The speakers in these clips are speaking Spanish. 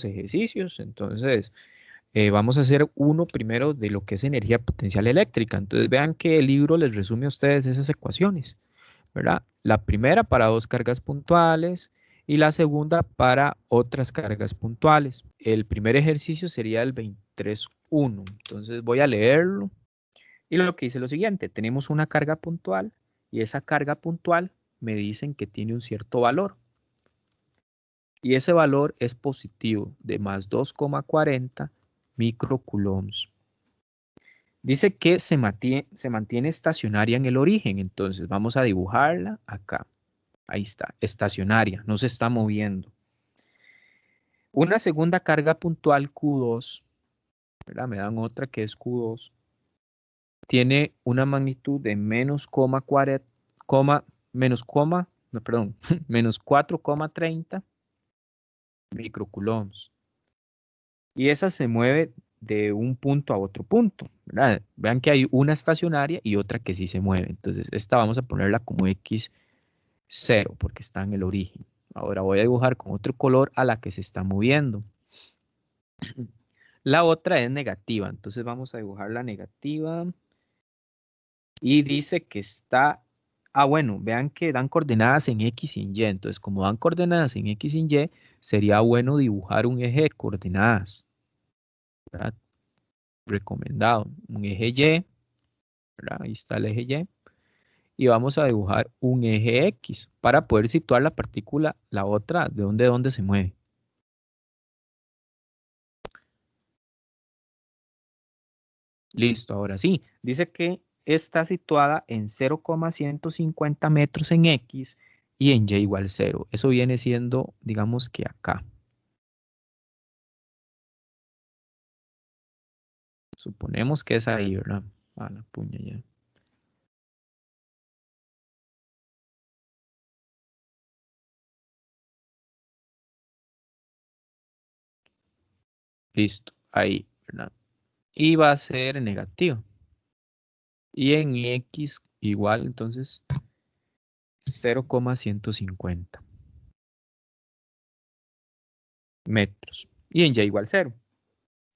ejercicios. Entonces, vamos a hacer uno primero de lo que es energía potencial eléctrica. Entonces, vean que el libro les resume a ustedes esas ecuaciones, ¿verdad? La primera para dos cargas puntuales y la segunda para otras cargas puntuales. El primer ejercicio sería el 23.1. Entonces, voy a leerlo. Y lo que dice es lo siguiente, tenemos una carga puntual y esa carga puntual me dicen que tiene un cierto valor. Y ese valor es positivo de más 2,40 microcoulombs. Dice que se mantiene estacionaria en el origen, entonces vamos a dibujarla acá. Ahí está, estacionaria, no se está moviendo. Una segunda carga puntual Q2, ¿verdad? Me dan otra que es Q2. Tiene una magnitud de menos 4,30 microcoulombs. Y esa se mueve de un punto a otro punto, ¿verdad? Vean que hay una estacionaria y otra que sí se mueve. Entonces, esta vamos a ponerla como X0 porque está en el origen. Ahora voy a dibujar con otro color a la que se está moviendo. La otra es negativa, entonces vamos a dibujar la negativa. Y dice que está, bueno, vean que dan coordenadas en X y en Y. Entonces, como dan coordenadas en X y en Y, sería bueno dibujar un eje de coordenadas, ¿verdad? Recomendado, un eje Y, ¿verdad? Ahí está el eje Y. Y vamos a dibujar un eje X para poder situar la partícula, la otra, de dónde se mueve. Listo, ahora sí. Dice que está situada en 0,150 metros en X y en Y igual 0. Eso viene siendo, digamos que acá. Suponemos que es ahí, ¿verdad? A la puña ya. Listo, ahí, ¿verdad? Y va a ser negativo. Y en X igual, entonces, 0,150 metros. Y en Y igual 0.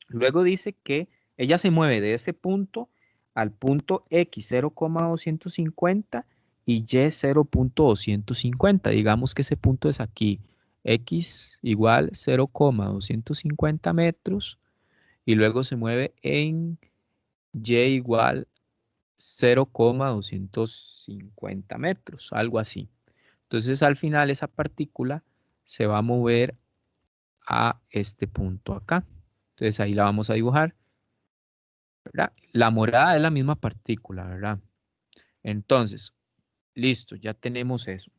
Luego dice que ella se mueve de ese punto al punto X 0,250 y Y 0,250. Digamos que ese punto es aquí. X igual 0,250 metros y luego se mueve en Y igual 0,250 metros, algo así. Entonces al final esa partícula se va a mover a este punto acá. Entonces ahí la vamos a dibujar, ¿verdad? La morada es la misma partícula, ¿verdad? Entonces, listo, ya tenemos eso.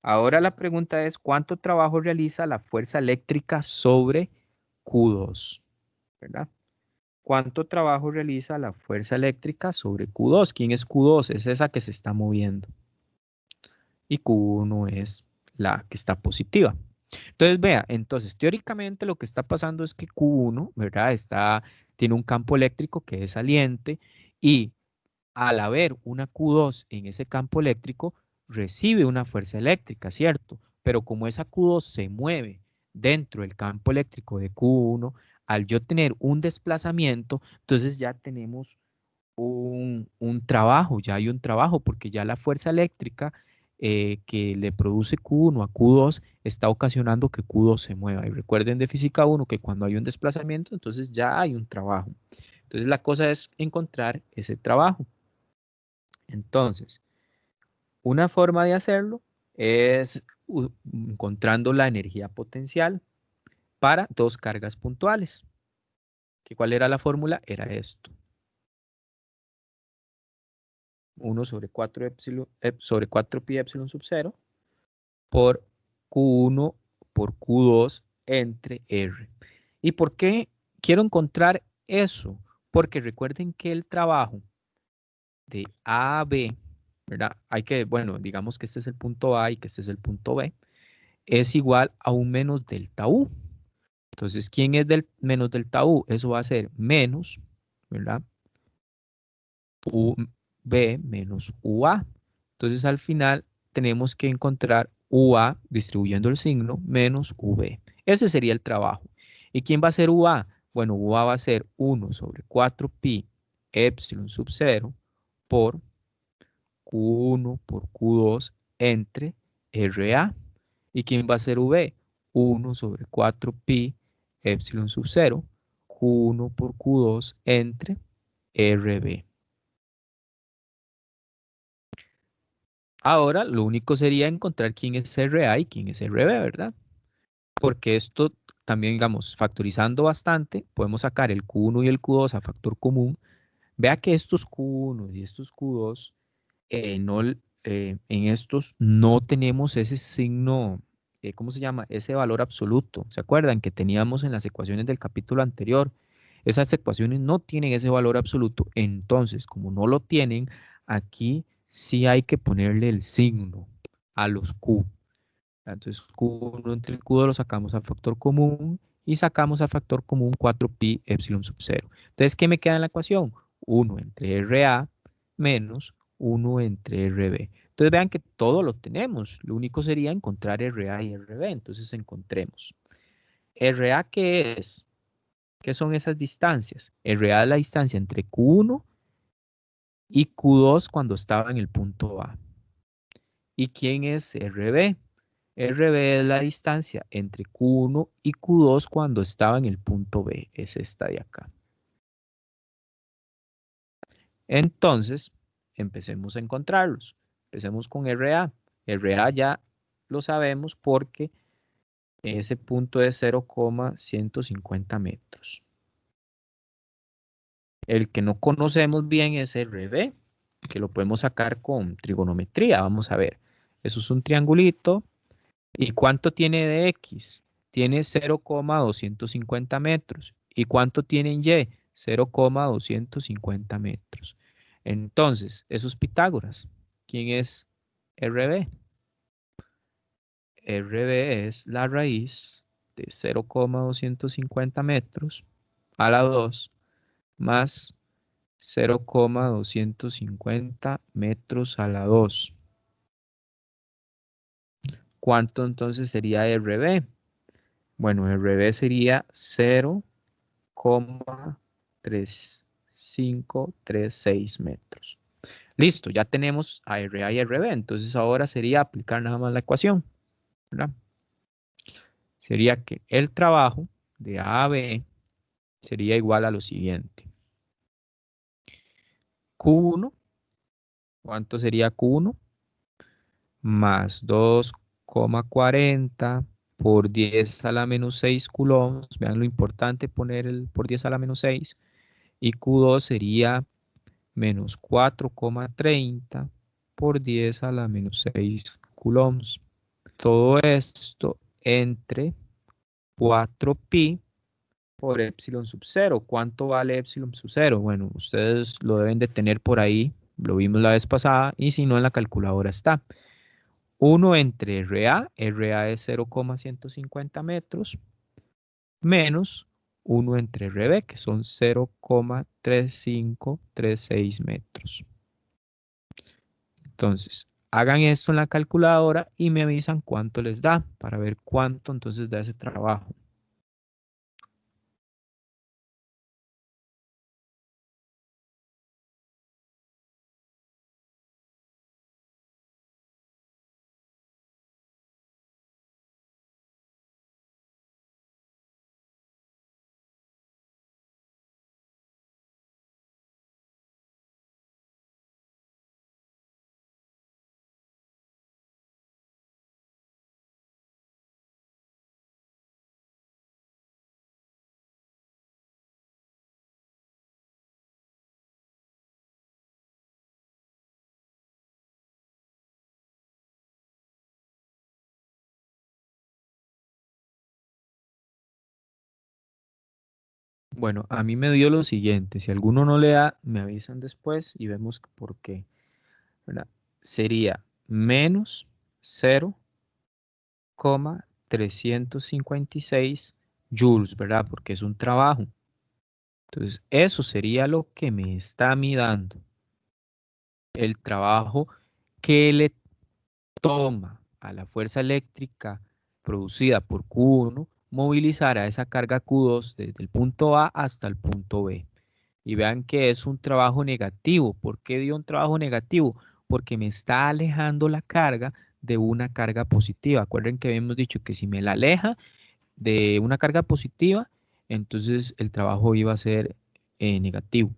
Ahora la pregunta es, ¿cuánto trabajo realiza la fuerza eléctrica sobre Q2? ¿Verdad? ¿Cuánto trabajo realiza la fuerza eléctrica sobre Q2? ¿Quién es Q2? Es esa que se está moviendo. Y Q1 es la que está positiva. Entonces, vea, entonces teóricamente lo que está pasando es que Q1, ¿verdad? Tiene un campo eléctrico que es saliente y al haber una Q2 en ese campo eléctrico, recibe una fuerza eléctrica, ¿cierto? Pero como esa Q2 se mueve dentro del campo eléctrico de Q1, al yo tener un desplazamiento, entonces ya tenemos un trabajo, ya hay un trabajo, porque ya la fuerza eléctrica que le produce Q1 a Q2 está ocasionando que Q2 se mueva. Y recuerden de física 1 que cuando hay un desplazamiento, entonces ya hay un trabajo. Entonces la cosa es encontrar ese trabajo. Entonces, una forma de hacerlo es encontrando la energía potencial para dos cargas puntuales. ¿Cuál era la fórmula? Era esto. 1 sobre 4 sobre 4 pi epsilon sub 0 por Q1 por Q2 entre R. ¿Y por qué quiero encontrar eso? Porque recuerden que el trabajo de A a B, ¿verdad? Bueno, digamos que este es el punto A y que este es el punto B, es igual a un menos delta U. Entonces, ¿quién es del menos delta U? Eso va a ser menos, ¿verdad? UB menos UA. Entonces, al final tenemos que encontrar UA distribuyendo el signo menos UB. Ese sería el trabajo. ¿Y quién va a ser UA? Bueno, UA va a ser 1 sobre 4pi epsilon sub 0 por Q1 por Q2 entre RA. ¿Y quién va a ser V? 1 sobre 4pi epsilon sub 0, Q1 por Q2 entre RB. Ahora lo único sería encontrar quién es RA y quién es RB, ¿verdad? Porque esto también, digamos, factorizando bastante, podemos sacar el Q1 y el Q2 a factor común. Vea que estos Q1 y estos Q2 en estos no tenemos ese signo, ¿cómo se llama? Ese valor absoluto. ¿Se acuerdan que teníamos en las ecuaciones del capítulo anterior? Esas ecuaciones no tienen ese valor absoluto. Entonces, como no lo tienen, aquí sí hay que ponerle el signo a los Q. Entonces, Q1 entre Q2 lo sacamos a factor común y sacamos a factor común 4pi epsilon sub 0. Entonces, ¿qué me queda en la ecuación? 1 entre RA menos 1 entre RB. Entonces, vean que todo lo tenemos. Lo único sería encontrar RA y RB. Entonces, encontremos. ¿RA qué es? ¿Qué son esas distancias? RA es la distancia entre Q1 y Q2 cuando estaba en el punto A. ¿Y quién es RB? RB es la distancia entre Q1 y Q2 cuando estaba en el punto B. Es esta de acá. Entonces, empecemos a encontrarlos. Empecemos con RA. RA ya lo sabemos porque ese punto es 0,150 metros. El que no conocemos bien es RB, que lo podemos sacar con trigonometría. Vamos a ver. Eso es un triangulito. ¿Y cuánto tiene de X? Tiene 0,250 metros. ¿Y cuánto tiene en Y? 0,250 metros. Entonces, eso es Pitágoras. ¿Quién es RB? RB es la raíz de 0,250 metros a la 2 más 0,250 metros a la 2. ¿Cuánto entonces sería RB? Bueno, RB sería 0,3536 metros. Listo, ya tenemos a RA y RB, entonces ahora sería aplicar nada más la ecuación, ¿verdad? Sería que el trabajo de A a B sería igual a lo siguiente. Q1, ¿cuánto sería Q1? Más 2,40 por 10 a la menos 6 coulombs. Vean lo importante poner el por 10 a la menos 6. Y Q2 sería menos 4,30 por 10 a la menos 6 coulombs. Todo esto entre 4pi por epsilon sub 0. ¿Cuánto vale epsilon sub 0? Bueno, ustedes lo deben de tener por ahí, lo vimos la vez pasada, y si no en la calculadora está. 1 entre RA, RA es 0,150 metros, menos 1 entre RB, que son 0,3536 metros. Entonces, hagan esto en la calculadora y me avisan cuánto les da para ver cuánto entonces da ese trabajo. Bueno, a mí me dio lo siguiente. Si alguno no le da, me avisan después y vemos por qué, ¿verdad? Sería menos 0,356 joules, ¿verdad? Porque es un trabajo. Entonces, eso sería lo que me está a mí dando. El trabajo que le toma a la fuerza eléctrica producida por Q1 movilizar a esa carga Q2 desde el punto A hasta el punto B. Y vean que es un trabajo negativo. ¿Por qué dio un trabajo negativo? Porque me está alejando la carga de una carga positiva. Acuerden que habíamos dicho que si me la aleja de una carga positiva, entonces el trabajo iba a ser negativo.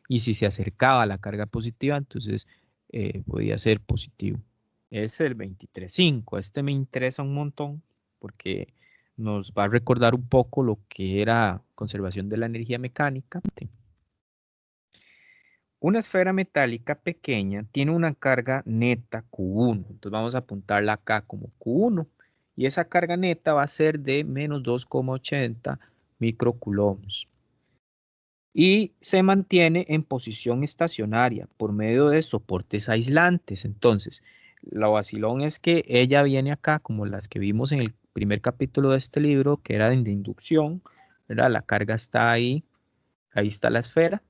Y si se acercaba a la carga positiva, entonces podía ser positivo. Es el 23.5. Este me interesa un montón porque nos va a recordar un poco lo que era conservación de la energía mecánica. Una esfera metálica pequeña tiene una carga neta Q1. Entonces vamos a apuntarla acá como Q1. Y esa carga neta va a ser de menos 2,80 microcoulombs. Y se mantiene en posición estacionaria por medio de soportes aislantes. Entonces, lo vacilón es que ella viene acá como las que vimos en el primer capítulo de este libro, que era de inducción, ¿verdad? La carga está ahí, ahí está la esfera,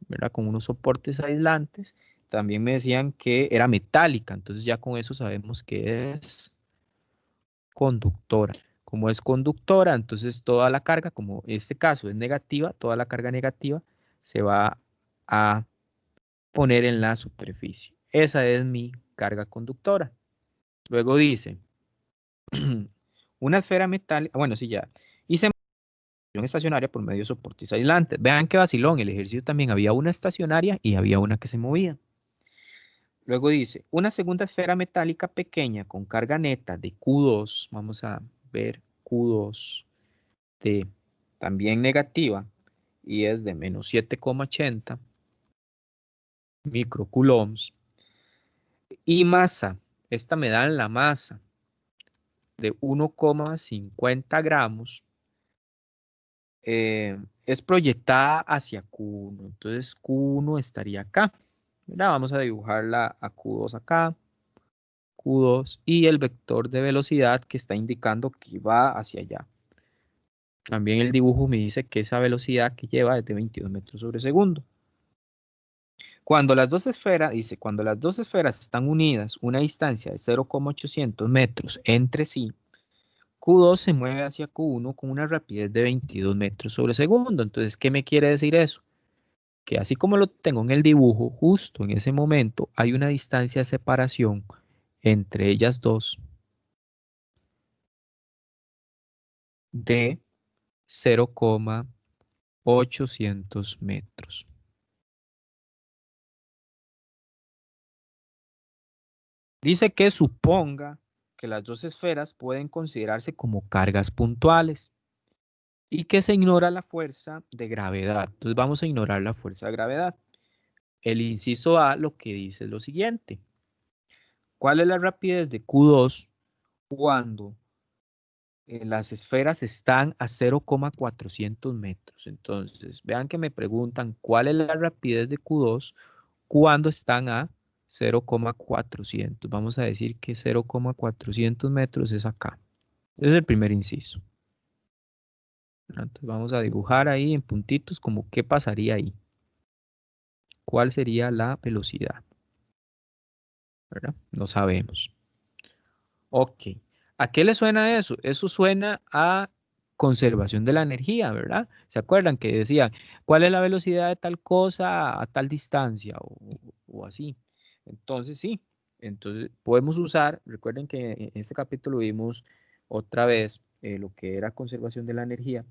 ¿verdad? Con unos soportes aislantes. También me decían que era metálica, entonces ya con eso sabemos que es conductora. Como es conductora, entonces toda la carga, como este caso es negativa, toda la carga negativa se va a poner en la superficie. Esa es mi carga conductora. Luego dice, una esfera metálica, bueno, sí ya, y se mantiene estacionaria por medio de soportes aislantes. Vean qué vacilón, el ejercicio también había una estacionaria y había una que se movía. Luego dice, una segunda esfera metálica pequeña con carga neta de Q2, vamos a ver Q2 de también negativa y es de menos 7,80 microcoulombs. Y masa, esta me da la masa de 1,50 gramos, es proyectada hacia Q1. Entonces Q1 estaría acá. Mira, vamos a dibujarla a Q2 acá, Q2 y el vector de velocidad que está indicando que va hacia allá. También el dibujo me dice que esa velocidad que lleva es de 22 metros sobre segundo. Cuando las dos esferas, dice, cuando las dos esferas están unidas una distancia de 0,800 metros entre sí, Q2 se mueve hacia Q1 con una rapidez de 22 metros sobre segundo. Entonces, ¿qué me quiere decir eso? Que así como lo tengo en el dibujo, justo en ese momento hay una distancia de separación entre ellas dos de 0,800 metros. Dice que suponga que las dos esferas pueden considerarse como cargas puntuales y que se ignora la fuerza de gravedad. Entonces vamos a ignorar la fuerza de gravedad. El inciso A lo que dice es lo siguiente. ¿Cuál es la rapidez de Q2 cuando las esferas están a 0,400 metros? Entonces, vean que me preguntan cuál es la rapidez de Q2 cuando están a 0,400. Vamos a decir que 0,400 metros es acá. Ese es el primer inciso. Entonces vamos a dibujar ahí en puntitos como qué pasaría ahí. ¿Cuál sería la velocidad? ¿Verdad? No sabemos. Ok. ¿A qué le suena eso? Eso suena a conservación de la energía, ¿verdad? ¿Se acuerdan que decían cuál es la velocidad de tal cosa a tal distancia o así? Entonces sí, entonces podemos usar, recuerden que en este capítulo vimos otra vez lo que era conservación de la energía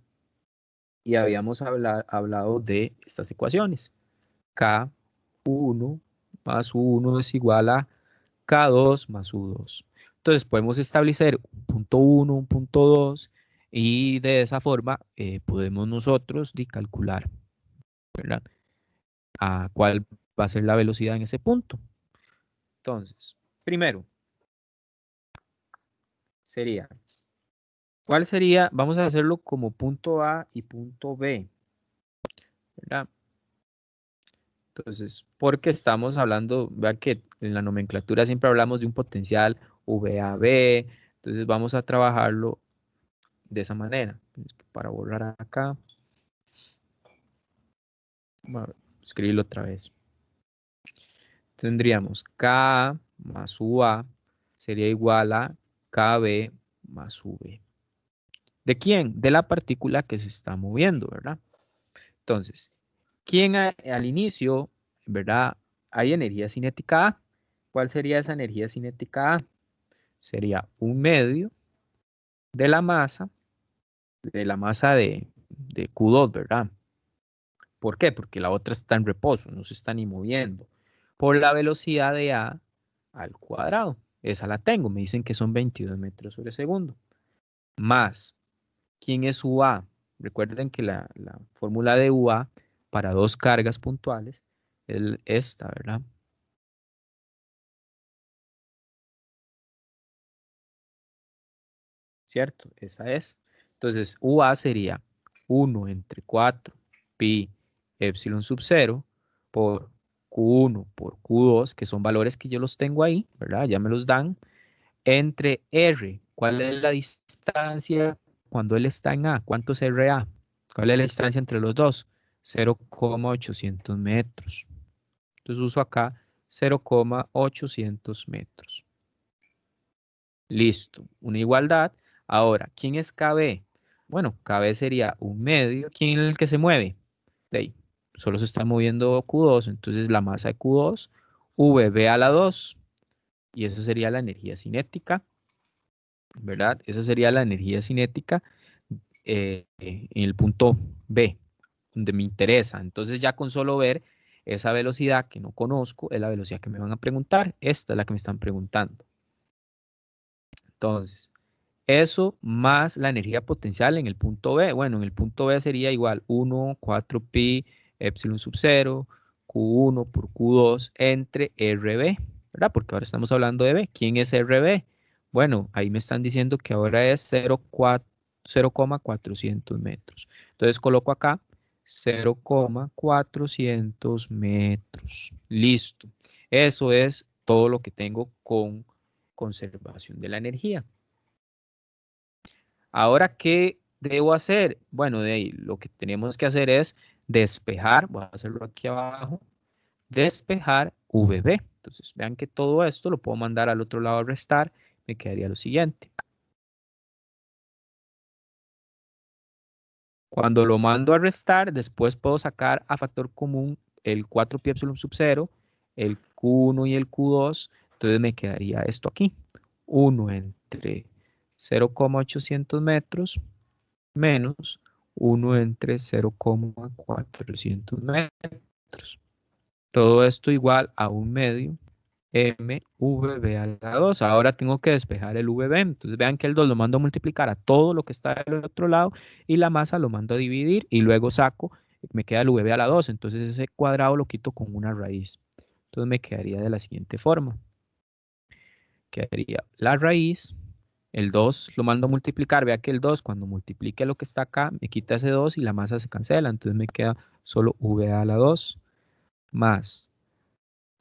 y habíamos hablado de estas ecuaciones. K1 más U1 es igual a K2 más U2. Entonces podemos establecer un punto 1, un punto 2 y de esa forma podemos nosotros calcular, ¿verdad? A cuál va a ser la velocidad en ese punto. Entonces, primero sería, ¿cuál sería? Vamos a hacerlo como punto A y punto B, ¿verdad? Entonces, porque estamos hablando, vea que en la nomenclatura siempre hablamos de un potencial VAB, entonces vamos a trabajarlo de esa manera. Para borrar acá, voy a escribirlo otra vez. Tendríamos K más UA sería igual a KB más V. ¿De quién? De la partícula que se está moviendo, ¿verdad? Entonces, ¿quién al inicio, ¿verdad? Hay energía cinética A. ¿Cuál sería esa energía cinética A? Sería un medio de la masa de Q2, ¿verdad? ¿Por qué? Porque la otra está en reposo, no se está ni moviendo. Por la velocidad de A al cuadrado. Esa la tengo, me dicen que son 22 metros sobre segundo. Más, ¿quién es UA? Recuerden que la fórmula de UA para dos cargas puntuales es esta, ¿verdad? ¿Cierto? Esa es. Entonces, UA sería 1 entre 4 pi epsilon sub 0 por Q1 por Q2, que son valores que yo los tengo ahí, ¿verdad? Ya me los dan, entre R. ¿Cuál es la distancia cuando él está en A? ¿Cuánto es RA? ¿Cuál es la distancia entre los dos? 0,800 metros. Entonces uso acá 0,800 metros. Listo, una igualdad. Ahora, ¿quién es KB? Bueno, KB sería un medio. ¿Quién es el que se mueve? De ahí, solo se está moviendo Q2, entonces la masa de Q2, VB a la 2, y esa sería la energía cinética, ¿verdad? Esa sería la energía cinética en el punto B, donde me interesa. Entonces ya con solo ver esa velocidad que no conozco, es la velocidad que me van a preguntar. Esta es la que me están preguntando. Entonces, eso más la energía potencial en el punto B. Bueno, en el punto B sería igual 1, 4 pi, epsilon sub 0, Q1 por Q2 entre RB, ¿verdad? Porque ahora estamos hablando de B. ¿Quién es RB? Bueno, ahí me están diciendo que ahora es 0,400 metros. Entonces coloco acá 0,400 metros. Listo. Eso es todo lo que tengo con conservación de la energía. Ahora, ¿qué debo hacer? Bueno, de ahí lo que tenemos que hacer es despejar, voy a hacerlo aquí abajo, despejar VB. Entonces, vean que todo esto lo puedo mandar al otro lado a restar, me quedaría lo siguiente. Cuando lo mando a restar, después puedo sacar a factor común el 4 pi epsilon sub 0, el Q1 y el Q2, entonces me quedaría esto aquí, 1 entre 0,800 metros menos 1 entre 0,400 metros. Todo esto igual a un medio mvb a la 2. Ahora tengo que despejar el vb. Entonces vean que el 2 lo mando a multiplicar a todo lo que está del otro lado y la masa lo mando a dividir y luego saco, me queda el vb a la 2. Entonces ese cuadrado lo quito con una raíz. Entonces me quedaría de la siguiente forma. Quedaría la raíz. El 2 lo mando a multiplicar. Vea que el 2 cuando multiplique lo que está acá, me quita ese 2 y la masa se cancela. Entonces me queda solo v a la 2 más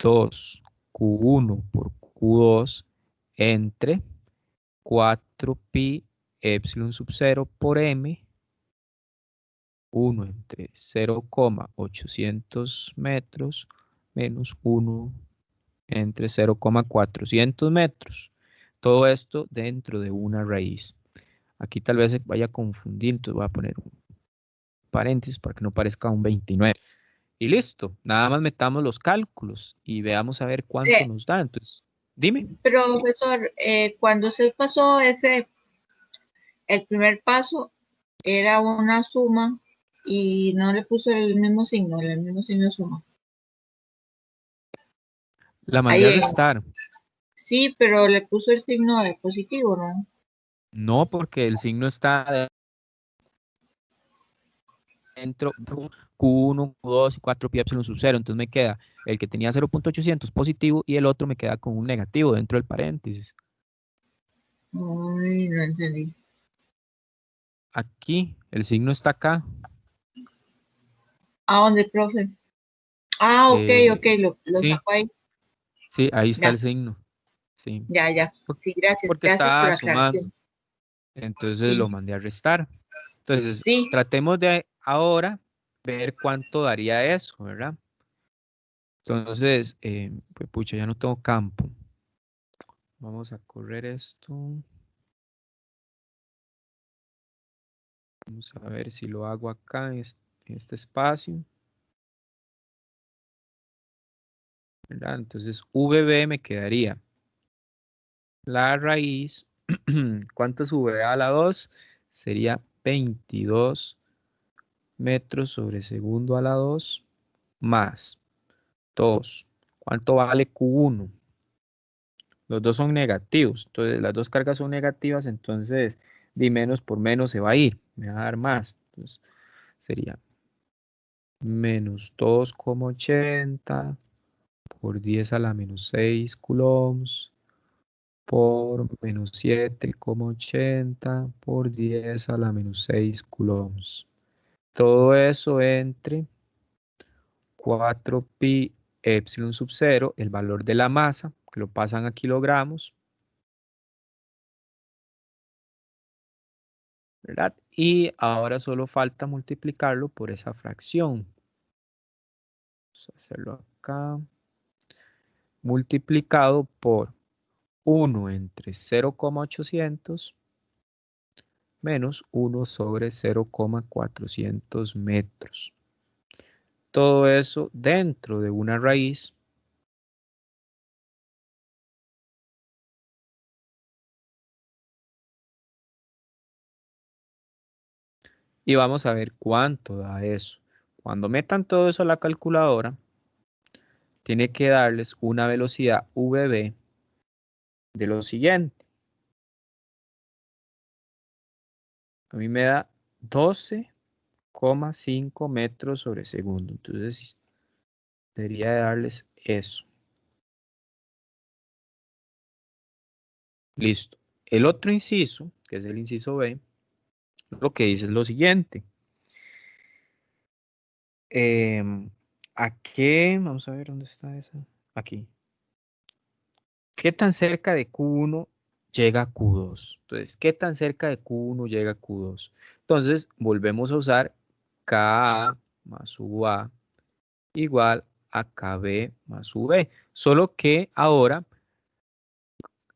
2Q1 por Q2 entre 4 pi epsilon sub 0 por m, 1 entre 0,800 metros menos 1 entre 0,400 metros. Todo esto dentro de una raíz. Aquí tal vez se vaya a confundir, entonces voy a poner un paréntesis para que no parezca un 29. Y listo, nada más metamos los cálculos y veamos a ver cuánto nos da. Entonces, dime. Profesor, cuando se pasó el primer paso era una suma y no le puso el mismo signo de suma. La mandé a Ahí, restar. sí, pero le puso el signo de positivo, ¿no? No, porque el signo está dentro Q1, Q2 y 4 pi epsilon sub 0. Entonces me queda el que tenía 0,800 positivo y el otro me queda con un negativo dentro del paréntesis. Ay, no entendí. Aquí, el signo está acá. ¿A dónde, profe? Ah, ok, ok, lo Sí, sacó ahí. sí, ahí está el Ya, signo. Sí, ya. Sí, gracias, porque gracias por estaba la sumando. aclaración. Entonces lo Sí, mandé a restar. Entonces, sí, tratemos de ahora ver cuánto daría eso, ¿verdad? Entonces, pues pucha, ya no tengo campo. Vamos a correr esto. Vamos a ver si lo hago acá en este espacio. ¿Verdad? Entonces, VB me quedaría la raíz. ¿Cuánto es VB a la 2? Sería 22 metros sobre segundo a la 2 más 2. ¿Cuánto vale Q1? Los dos son negativos. Entonces, las dos cargas son negativas. Entonces, de menos por menos se va a ir. Me va a dar más. Entonces, sería menos 2,80 por 10 a la menos 6 coulombs por menos 7,80 por 10 a la menos 6 coulombs. Todo eso entre 4pi epsilon sub 0, el valor de la masa, que lo pasan a kilogramos, ¿verdad? Y ahora solo falta multiplicarlo por esa fracción. Vamos a hacerlo acá. Multiplicado por 1 entre 0,800 menos 1 sobre 0,400 metros. Todo eso dentro de una raíz y vamos a ver cuánto da eso. Cuando metan todo eso a la calculadora, tiene que darles una velocidad VB de lo siguiente. A mí me da 12,5 metros sobre segundo. Entonces, debería darles eso. Listo. El otro inciso, que es el inciso B, lo que dice es lo siguiente. ¿A qué? Vamos a ver dónde está esa. Aquí. ¿Qué tan cerca de Q1 llega Q2? Entonces, ¿qué tan cerca de Q1 llega Q2? Entonces, volvemos a usar KA más UA igual a KB más UB. Solo que ahora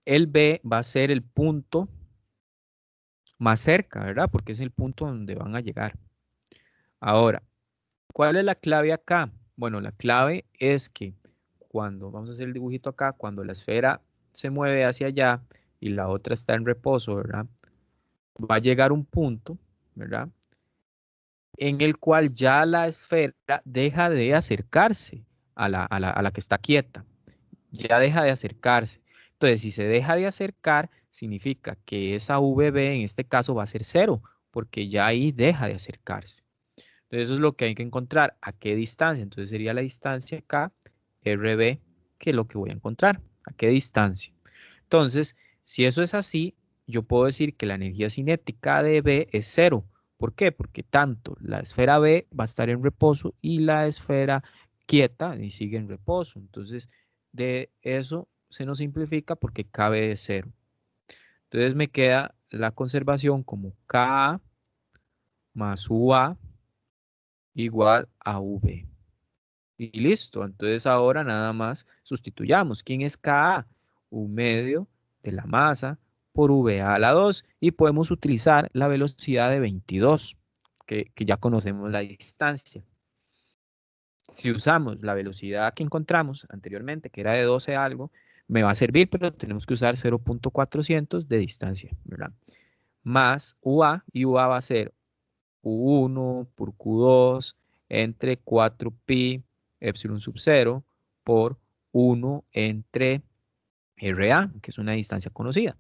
el B va a ser el punto más cerca, ¿verdad? Porque es el punto donde van a llegar. Ahora, ¿cuál es la clave acá? Bueno, la clave es que cuando, vamos a hacer el dibujito acá, cuando la esfera se mueve hacia allá y la otra está en reposo, ¿verdad? Va a llegar un punto, ¿verdad? En el cual ya la esfera deja de acercarse a la que está quieta. Ya deja de acercarse. Entonces, si se deja de acercar, significa que esa VB en este caso va a ser 0, porque ya ahí deja de acercarse. Entonces, eso es lo que hay que encontrar. ¿A qué distancia? Entonces, sería la distancia acá, RB, que es lo que voy a encontrar. ¿A qué distancia? Entonces, si eso es así, yo puedo decir que la energía cinética de B es 0. ¿Por qué? Porque tanto la esfera B va a estar en reposo y la esfera quieta y sigue en reposo. Entonces, de eso se nos simplifica porque KB es 0. Entonces me queda la conservación como K más UA igual a V. Y listo. Entonces ahora nada más sustituyamos. ¿Quién es Ka? Un medio de la masa por VA a la 2 y podemos utilizar la velocidad de 22, que ya conocemos la distancia. Si usamos la velocidad que encontramos anteriormente, que era de 12 algo, me va a servir, pero tenemos que usar 0.400 de distancia, ¿verdad? Más UA, y UA va a ser Q1 por Q2 entre 4pi epsilon sub 0 por 1 entre RA, que es una distancia conocida.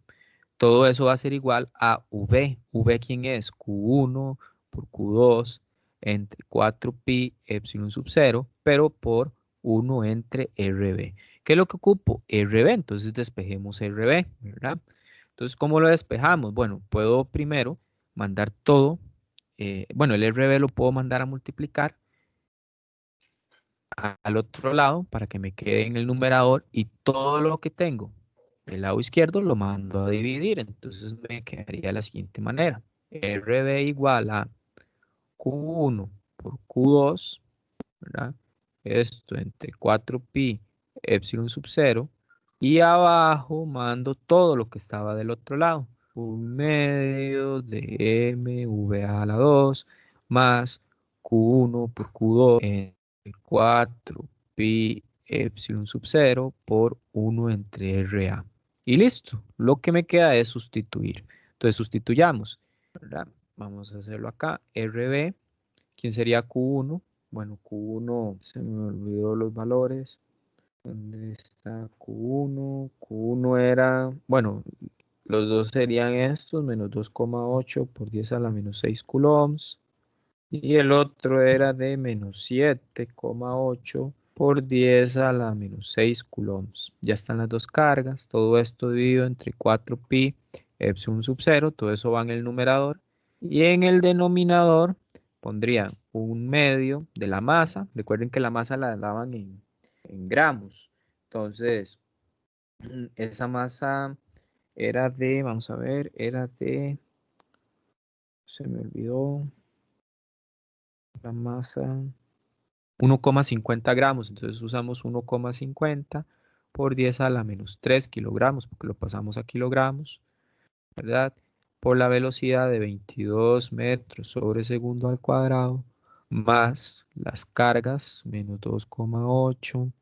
Todo eso va a ser igual a V. ¿V quién es? Q1 por Q2 entre 4pi epsilon sub 0, pero por 1 entre RB. ¿Qué es lo que ocupo? RB, entonces despejemos RB, ¿verdad? Entonces, ¿cómo lo despejamos? Bueno, puedo primero mandar todo, bueno, el RB lo puedo mandar a multiplicar al otro lado para que me quede en el numerador y todo lo que tengo del lado izquierdo lo mando a dividir. Entonces me quedaría de la siguiente manera. RB igual a Q1 por Q2, ¿verdad? Esto entre 4pi epsilon sub 0 y abajo mando todo lo que estaba del otro lado. un medio de mv a la 2 más Q1 por Q2 entre 4 pi epsilon sub 0 por 1 entre RA. Y listo, lo que me queda es sustituir. Entonces sustituyamos, ¿verdad? Vamos a hacerlo acá, RB, ¿quién sería Q1? Bueno, Q1, se me olvidó los valores. ¿Dónde está Q1? Q1 era, bueno, los dos serían estos, menos 2,8 por 10 a la menos 6 coulombs. Y el otro era de menos 7,8 por 10 a la menos 6 coulombs. Ya están las dos cargas, todo esto dividido entre 4pi epsilon sub 0, todo eso va en el numerador. Y en el denominador pondrían un medio de la masa. Recuerden que la masa la daban en gramos. Entonces, esa masa era de, vamos a ver, era de, se me olvidó, la masa, 1,50 gramos. Entonces usamos 1,50 por 10 a la menos 3 kilogramos, porque lo pasamos a kilogramos, ¿verdad? Por la velocidad de 22 metros sobre segundo al cuadrado, más las cargas, menos 2,8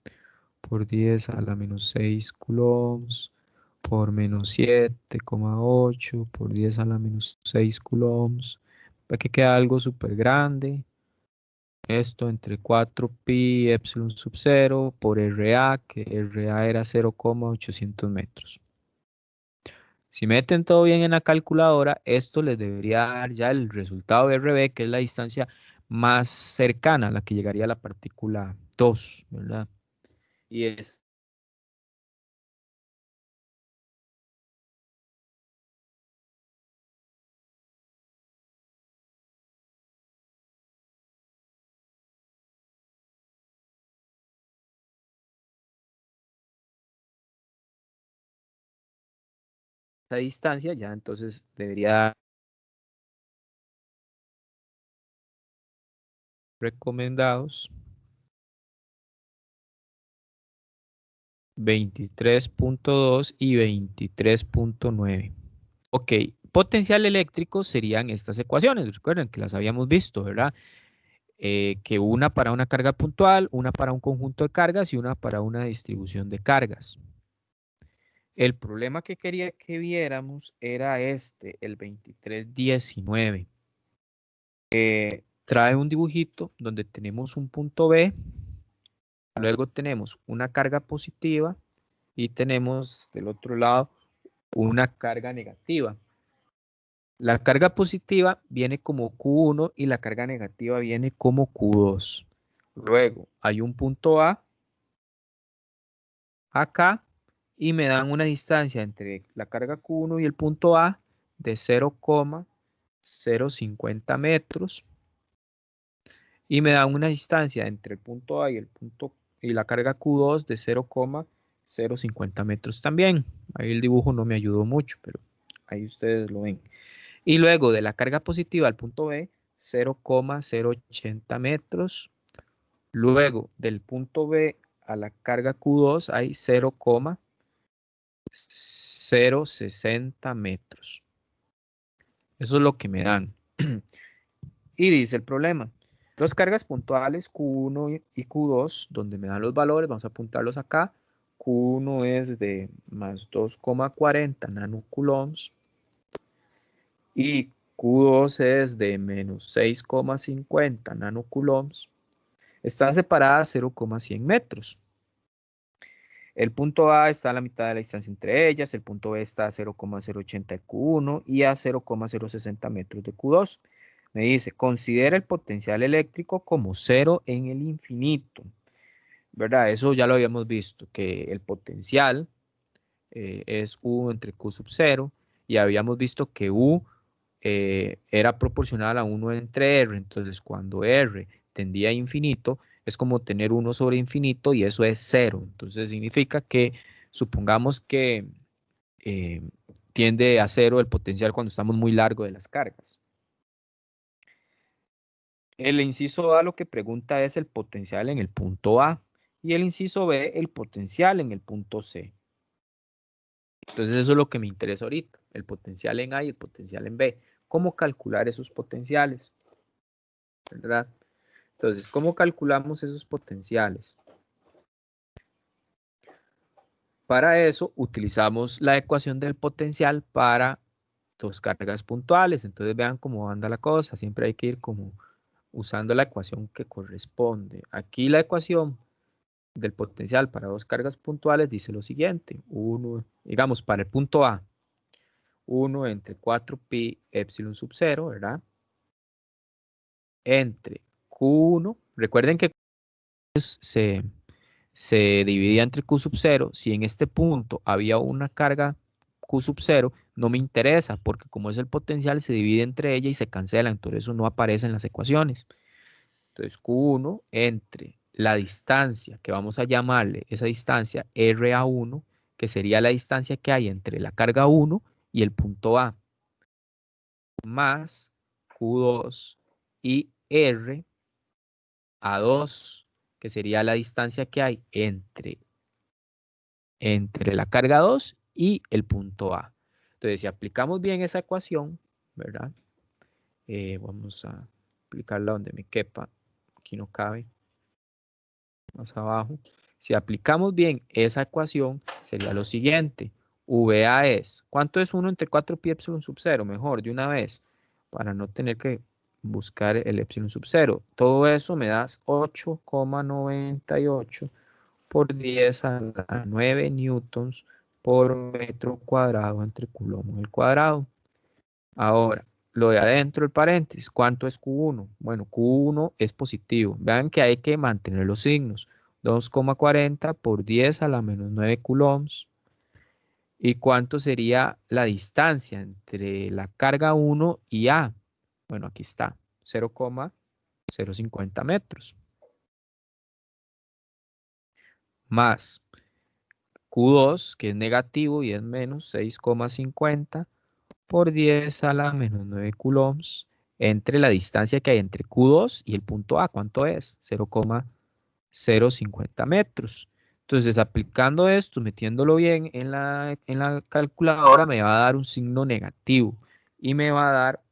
por 10 a la menos 6 coulombs, por menos 7,8 por 10 a la menos 6 coulombs. Ve que queda algo súper grande. Esto entre 4pi epsilon sub 0 por RA, que RA era 0,800 metros. Si meten todo bien en la calculadora, esto les debería dar ya el resultado de RB, que es la distancia más cercana a la que llegaría la partícula 2, ¿verdad? Y esa distancia ya entonces debería dar recomendados 23,2 y 23,9. Ok, potencial eléctrico serían estas ecuaciones, recuerden que las habíamos visto, ¿verdad? Que una para una carga puntual, una para un conjunto de cargas y una para una distribución de cargas. El problema que quería que viéramos era este, el 2319. Trae un dibujito donde tenemos un punto B, luego tenemos una carga positiva y tenemos del otro lado una carga negativa. La carga positiva viene como Q1 y la carga negativa viene como Q2. Luego hay un punto A acá y me dan una distancia entre la carga Q1 y el punto A de 0,050 metros y me dan una distancia entre el punto A y la carga Q2 de 0,050 metros también. Ahí el dibujo no me ayudó mucho, pero ahí ustedes lo ven. Y luego de la carga positiva al punto B, 0,080 metros. Luego del punto B a la carga Q2 hay 0,060 metros. Eso es lo que me dan. Y dice el problema. Dos cargas puntuales Q1 y Q2, donde me dan los valores, vamos a apuntarlos acá. Q1 es de más 2,40 nanocoulombs y Q2 es de menos 6,50 nanocoulombs. Están separadas 0,100 metros. El punto A está a la mitad de la distancia entre ellas, el punto B está a 0,080 de Q1 y a 0,060 metros de Q2. Me dice, considera el potencial eléctrico como cero en el infinito. ¿Verdad? Eso ya lo habíamos visto, que el potencial es U entre Q sub 0 y habíamos visto que U era proporcional a 1 entre R. Entonces, cuando R tendía a infinito, es como tener 1 sobre infinito y eso es 0. Entonces, significa que supongamos que eh, tiende a 0 el potencial cuando estamos muy largo de las cargas. El inciso A lo que pregunta es el potencial en el punto A y el inciso B el potencial en el punto C. Entonces eso es lo que me interesa ahorita, el potencial en A y el potencial en B. ¿Cómo calcular esos potenciales? ¿Verdad? Entonces, ¿cómo calculamos esos potenciales? Para eso utilizamos la ecuación del potencial para dos cargas puntuales. Entonces vean cómo anda la cosa. Siempre hay que ir como usando la ecuación que corresponde. Aquí la ecuación del potencial para dos cargas puntuales dice lo siguiente. Digamos, para el punto A, 1 entre 4pi epsilon sub 0, ¿verdad? Entre Q1. Recuerden que se dividía entre Q sub 0. Si en este punto había una carga Q sub 0, no me interesa, porque como es el potencial, se divide entre ella y se cancela, entonces eso no aparece en las ecuaciones. Entonces Q1 entre la distancia, que vamos a llamarle esa distancia RA1, que sería la distancia que hay entre la carga 1 y el punto A, más Q2 y RA2, que sería la distancia que hay entre la carga 2 y el punto A. Entonces, si aplicamos bien esa ecuación, ¿verdad? Vamos a aplicarla donde me quepa. Aquí no cabe. Más abajo. Si aplicamos bien esa ecuación, sería lo siguiente. VA es, ¿cuánto es 1 entre 4 pi epsilon sub 0? Mejor, de una vez, para no tener que buscar el epsilon sub 0. Todo eso me da 8,98 por 10 a la 9 newtons por metro cuadrado entre coulomb al cuadrado. Ahora, lo de adentro del paréntesis, ¿cuánto es Q1? Bueno, Q1 es positivo. Vean que hay que mantener los signos. 2,40 por 10 a la menos 9 coulombs. ¿Y cuánto sería la distancia entre la carga 1 y A? Bueno, aquí está, 0,050 metros. Más Q2, que es negativo y es menos 6,50 por 10 a la menos 9 coulombs entre la distancia que hay entre Q2 y el punto A. ¿Cuánto es? 0,050 metros. Entonces, aplicando esto, metiéndolo bien en la calculadora, me va a dar un signo negativo y me va a dar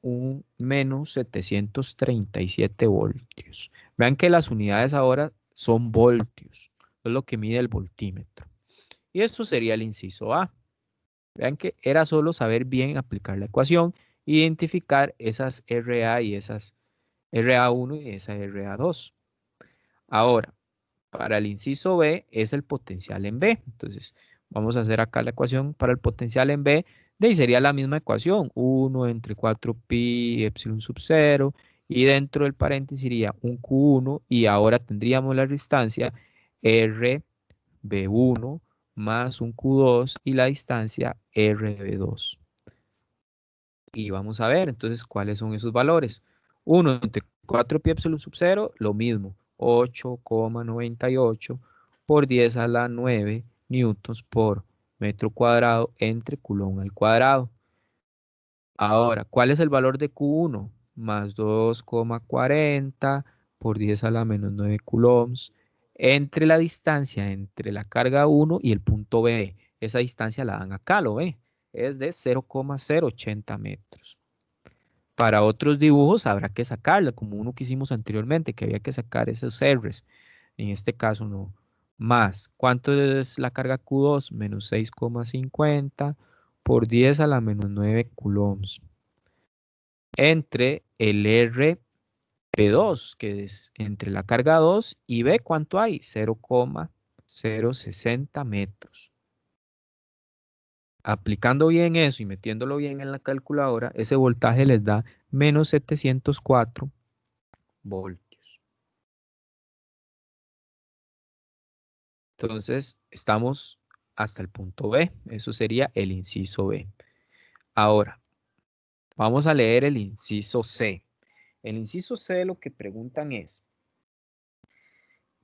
un menos 737 voltios. Vean que las unidades ahora son voltios, es lo que mide el voltímetro. Y esto sería el inciso A. Vean que era solo saber bien aplicar la ecuación, identificar esas RA y esas RA1 y esa RA2. Ahora, para el inciso B es el potencial en B. Entonces, vamos a hacer acá la ecuación para el potencial en B. De ahí sería la misma ecuación, 1 entre 4pi epsilon sub 0. Y dentro del paréntesis iría un Q1 y ahora tendríamos la distancia RB1 más un Q2 y la distancia RB2. Y vamos a ver entonces cuáles son esos valores. 1 entre 4 pi epsilon sub 0, lo mismo, 8,98 por 10 a la 9 newtons por metro cuadrado entre coulomb al cuadrado. Ahora, ¿cuál es el valor de Q1? Más 2,40 por 10 a la menos 9 coulombs entre la distancia entre la carga 1 y el punto B. Esa distancia la dan acá, ¿lo ve? Es de 0,080 metros. Para otros dibujos habrá que sacarla, como uno que hicimos anteriormente, que había que sacar esos R's. En este caso no. Más, ¿cuánto es la carga Q2? Menos 6,50 por 10 a la menos 9 coulombs. Entre el RP2, que es entre la carga 2 y B, ¿cuánto hay? 0,060 metros. Aplicando bien eso y metiéndolo bien en la calculadora, ese voltaje les da menos 704 voltios. Entonces, estamos hasta el punto B. Eso sería el inciso B. Ahora, vamos a leer el inciso C. El inciso C lo que preguntan es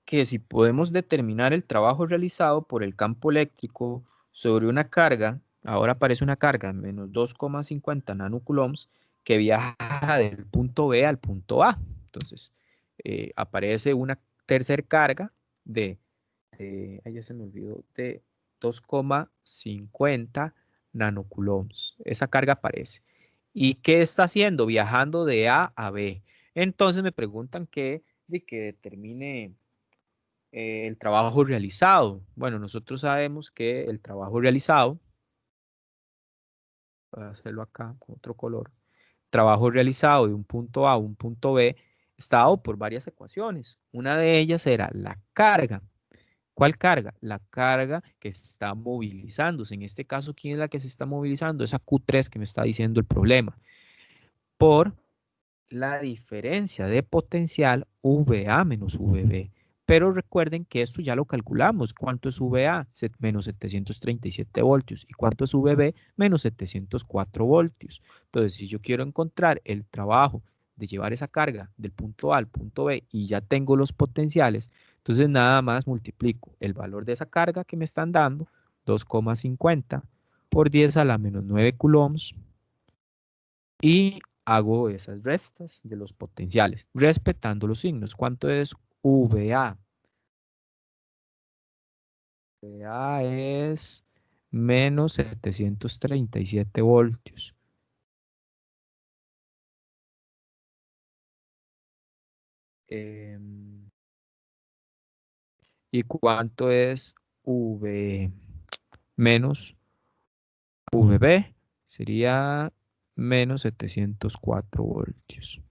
que si podemos determinar el trabajo realizado por el campo eléctrico sobre una carga, ahora aparece una carga menos 2,50 nanocoulombs que viaja del punto B al punto A. Entonces, aparece una tercer carga ahí ya se me olvidó, de 2,50 nanocoulombs. Esa carga aparece. ¿Y qué está haciendo? Viajando de A a B. Entonces me preguntan de que determine el trabajo realizado. Bueno, nosotros sabemos que el trabajo realizado, voy a hacerlo acá con otro color, trabajo realizado de un punto A a un punto B está dado por varias ecuaciones. Una de ellas era la carga. ¿Cuál carga? La carga que se está movilizándose. En este caso, ¿quién es la que se está movilizando? Esa Q3 que me está diciendo el problema. Por la diferencia de potencial VA menos VB. Pero recuerden que esto ya lo calculamos. ¿Cuánto es VA? Menos 737 voltios. ¿Y cuánto es VB? Menos 704 voltios. Entonces, si yo quiero encontrar el trabajo de llevar esa carga del punto A al punto B y ya tengo los potenciales, entonces nada más multiplico el valor de esa carga que me están dando, 2,50 por 10 a la menos 9 coulombs, y hago esas restas de los potenciales, respetando los signos. ¿Cuánto es VA? VA es menos 737 voltios. ¿Y cuánto es V menos VB? Sería menos 704 voltios.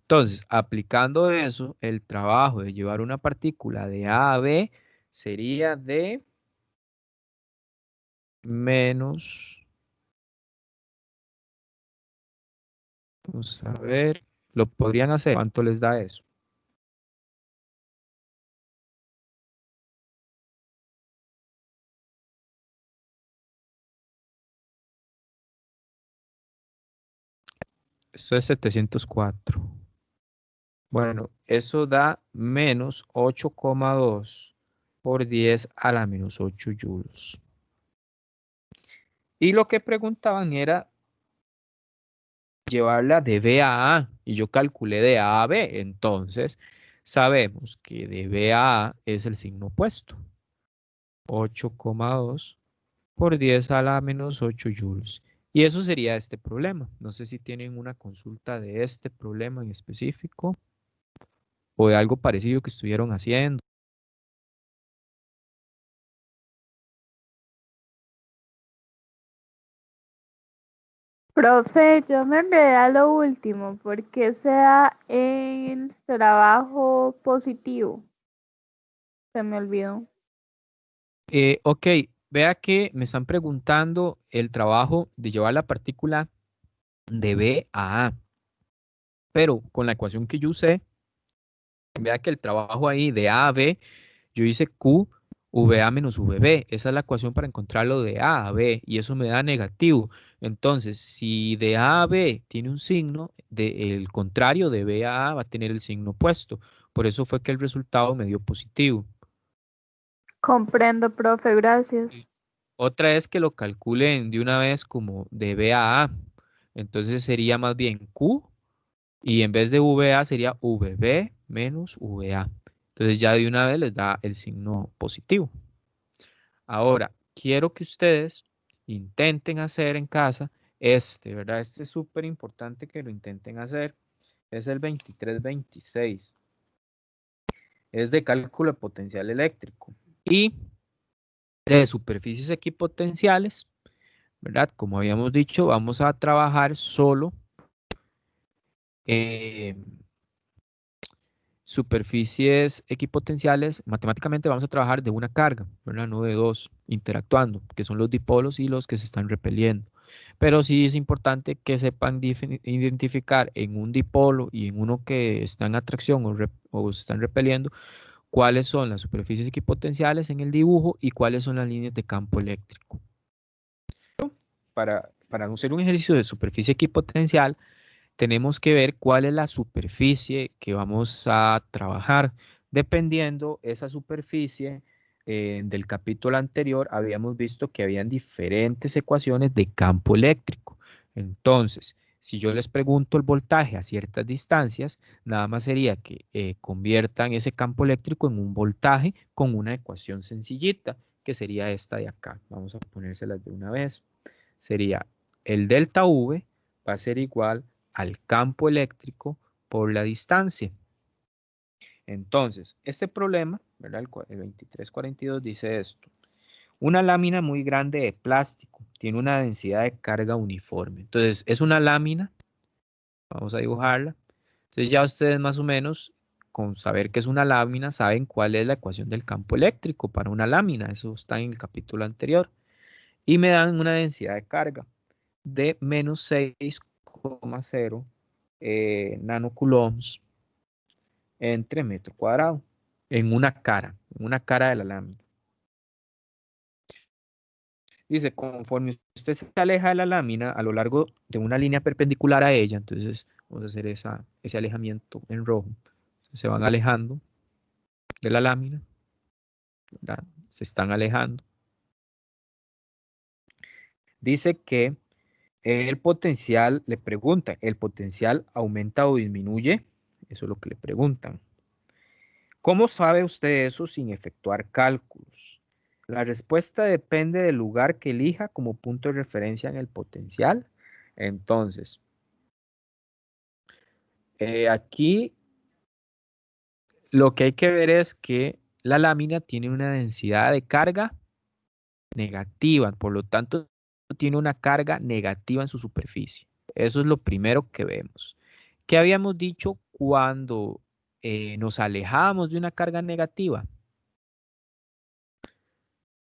Entonces, aplicando eso, el trabajo de llevar una partícula de A a B sería de menos, vamos a ver, lo podrían hacer. ¿Cuánto les da eso? Esto es 704. Bueno, eso da menos 8,2 por 10 a la menos 8 joules. Y lo que preguntaban era llevarla de B a A. Y yo calculé de A a B. Entonces, sabemos que de B a A es el signo opuesto. 8,2 por 10 a la menos 8 joules. Y eso sería este problema. No sé si tienen una consulta de este problema en específico o de algo parecido que estuvieron haciendo. Profe, yo me enredé a lo último, porque sea el trabajo positivo. Se me olvidó. Ok, vea que me están preguntando el trabajo de llevar la partícula de B a A. Pero con la ecuación que yo usé, vea que el trabajo ahí de A a B, yo hice Q VA menos VB. Esa es la ecuación para encontrarlo de A a B y eso me da negativo. Entonces, si de A a B tiene un signo, el contrario de B a A va a tener el signo opuesto. Por eso fue que el resultado me dio positivo. Comprendo, profe, gracias. Sí. Otra es que lo calculen de una vez como de B a A. Entonces sería más bien Q y en vez de VA sería VB menos VA. Entonces ya de una vez les da el signo positivo. Ahora, quiero que ustedes intenten hacer en casa ¿verdad? Este es súper importante que lo intenten hacer. Es el 2326. Es de cálculo de potencial eléctrico. Y de superficies equipotenciales, ¿verdad? Como habíamos dicho, vamos a trabajar solo superficies equipotenciales. Matemáticamente vamos a trabajar de una carga, ¿verdad? No de dos, interactuando, que son los dipolos y los que se están repeliendo. Pero sí es importante que sepan identificar en un dipolo y en uno que está en atracción o se están repeliendo, cuáles son las superficies equipotenciales en el dibujo y cuáles son las líneas de campo eléctrico. Para hacer un ejercicio de superficie equipotencial, tenemos que ver cuál es la superficie que vamos a trabajar. Dependiendo esa superficie del capítulo anterior, habíamos visto que habían diferentes ecuaciones de campo eléctrico. Entonces, si yo les pregunto el voltaje a ciertas distancias, nada más sería que conviertan ese campo eléctrico en un voltaje con una ecuación sencillita, que sería esta de acá. Vamos a ponérselas de una vez. Sería el delta V va a ser igual al campo eléctrico por la distancia. Entonces, este problema, ¿verdad? El 2342 dice esto. Una lámina muy grande de plástico tiene una densidad de carga uniforme. Entonces, es una lámina. Vamos a dibujarla. Entonces, ya ustedes más o menos, con saber que es una lámina, saben cuál es la ecuación del campo eléctrico para una lámina. Eso está en el capítulo anterior. Y me dan una densidad de carga de menos 6,0 nanocoulombs entre metro cuadrado en una cara de la lámina. Dice, conforme usted se aleja de la lámina a lo largo de una línea perpendicular a ella, entonces vamos a hacer ese alejamiento en rojo. Se van alejando de la lámina, ¿verdad? Se están alejando. Dice que el potencial, le pregunta, ¿el potencial aumenta o disminuye? Eso es lo que le preguntan. ¿Cómo sabe usted eso sin efectuar cálculos? La respuesta depende del lugar que elija como punto de referencia en el potencial. Entonces, aquí lo que hay que ver es que la lámina tiene una densidad de carga negativa, por lo tanto, tiene una carga negativa en su superficie. Eso es lo primero que vemos. ¿Qué habíamos dicho cuando nos alejábamos de una carga negativa?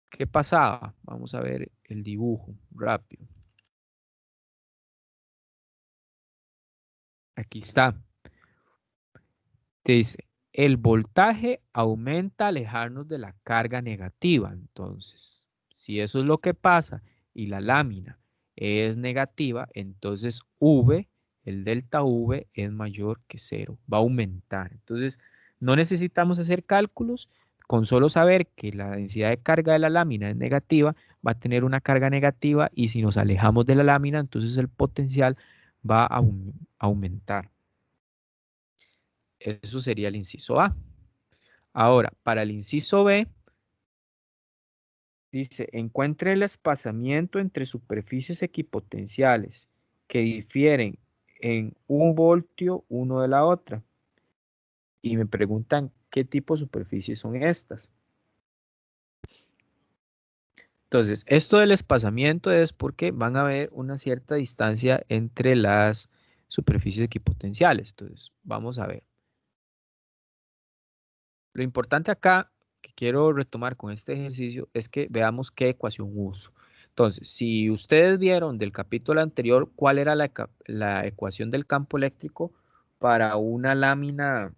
¿Qué pasaba? Vamos a ver el dibujo rápido. Aquí está. Te dice, el voltaje aumenta al alejarnos de la carga negativa. Entonces, si eso es lo que pasa y la lámina es negativa, entonces V, el delta V es mayor que 0, va a aumentar. Entonces, no necesitamos hacer cálculos, con solo saber que la densidad de carga de la lámina es negativa, va a tener una carga negativa y si nos alejamos de la lámina, entonces el potencial va a aumentar. Eso sería el inciso A. Ahora, para el inciso B, dice, encuentre el espaciamiento entre superficies equipotenciales que difieren en 1 voltio uno de la otra. Y me preguntan qué tipo de superficies son estas. Entonces, esto del espaciamiento es porque van a haber una cierta distancia entre las superficies equipotenciales. Entonces, vamos a ver. Lo importante acá que quiero retomar con este ejercicio es que veamos qué ecuación uso. Entonces, si ustedes vieron del capítulo anterior cuál era la ecuación del campo eléctrico para una lámina,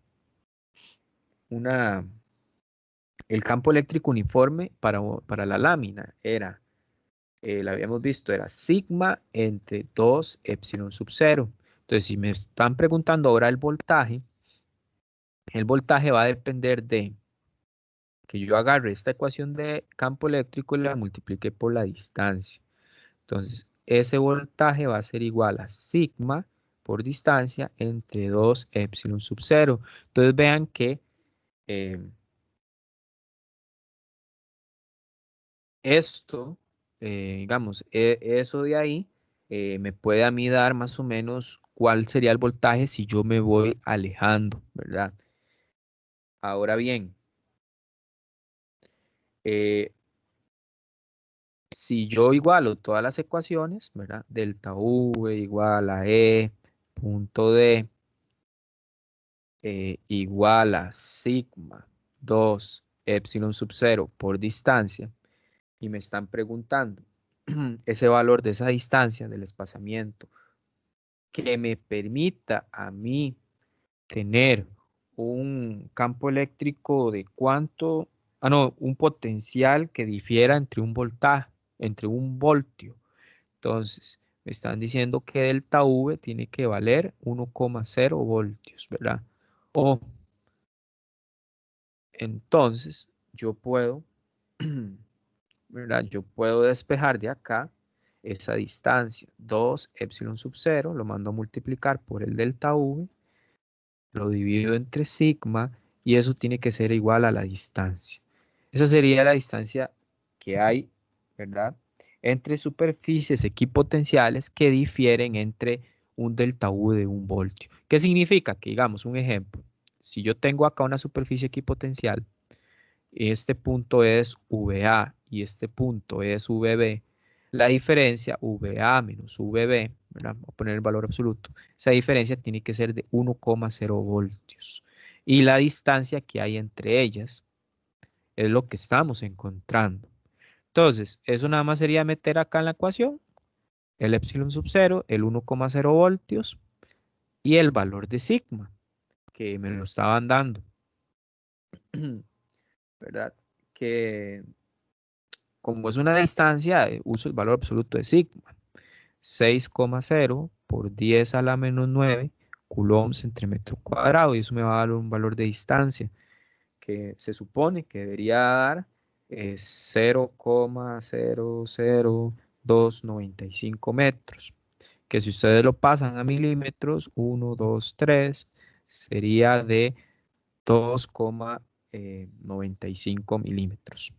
el campo eléctrico uniforme para la lámina era, la habíamos visto, era sigma entre 2 epsilon sub 0. Entonces, si me están preguntando ahora el voltaje va a depender de que yo agarre esta ecuación de campo eléctrico y la multiplique por la distancia. Entonces, ese voltaje va a ser igual a sigma por distancia entre 2 epsilon sub 0. Entonces, vean que esto, digamos, eso de ahí me puede a mí dar más o menos cuál sería el voltaje si yo me voy alejando, ¿verdad? Ahora bien, si yo igualo todas las ecuaciones, ¿verdad? Delta V igual a E punto D igual a sigma 2 epsilon sub 0 por distancia y me están preguntando ese valor de esa distancia del espaciamiento que me permita a mí tener un campo eléctrico de cuánto, no, un potencial que difiera entre un voltaje, entre un voltio. Entonces, me están diciendo que delta V tiene que valer 1,0 voltios, ¿verdad? O entonces yo puedo, ¿verdad? Yo puedo despejar de acá esa distancia, 2 epsilon sub 0, lo mando a multiplicar por el delta V, lo divido entre sigma, y eso tiene que ser igual a la distancia. Esa sería la distancia que hay, ¿verdad?, entre superficies equipotenciales que difieren entre un delta V de 1 voltio. ¿Qué significa? Que, digamos, un ejemplo, si yo tengo acá una superficie equipotencial, este punto es VA y este punto es VB, la diferencia VA menos VB, ¿verdad?, voy a poner el valor absoluto, esa diferencia tiene que ser de 1,0 voltios. Y la distancia que hay entre ellas es lo que estamos encontrando. Entonces, eso nada más sería meter acá en la ecuación el epsilon sub 0, el 1,0 voltios y el valor de sigma, que me lo estaban dando. ¿Verdad? Que como es una distancia, uso el valor absoluto de sigma. 6,0 por 10 a la menos 9 coulombs entre metro cuadrado, y eso me va a dar un valor de distancia que se supone que debería dar 0,00295 metros, que si ustedes lo pasan a milímetros, 1, 2, 3, sería de 2,95 milímetros.